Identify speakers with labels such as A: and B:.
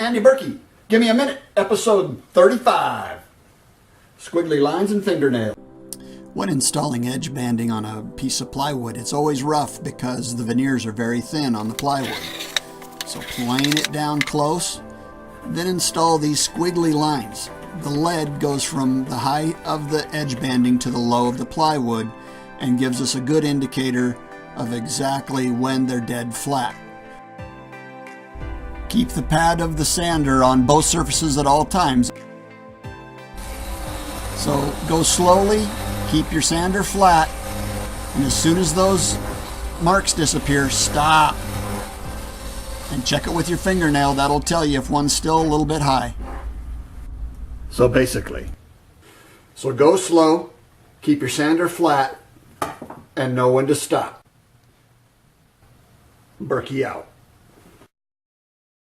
A: Andy Birkey, Gimme a Minute, episode 35. Squiggly lines and fingernails. When installing edge banding on a piece of plywood, it's always rough because the veneers are very thin on the plywood. So plane it down close, then install these squiggly lines. The lead goes from the high of the edge banding to the low of the plywood and gives us a good indicator of exactly when they're dead flat. Keep the pad of the sander on both surfaces at all times. So go slowly, keep your sander flat, and as soon as those marks disappear, stop. And check it with your fingernail. That'll tell you if one's still a little bit high. So go slow, keep your sander flat, and know when to stop. Birkey out.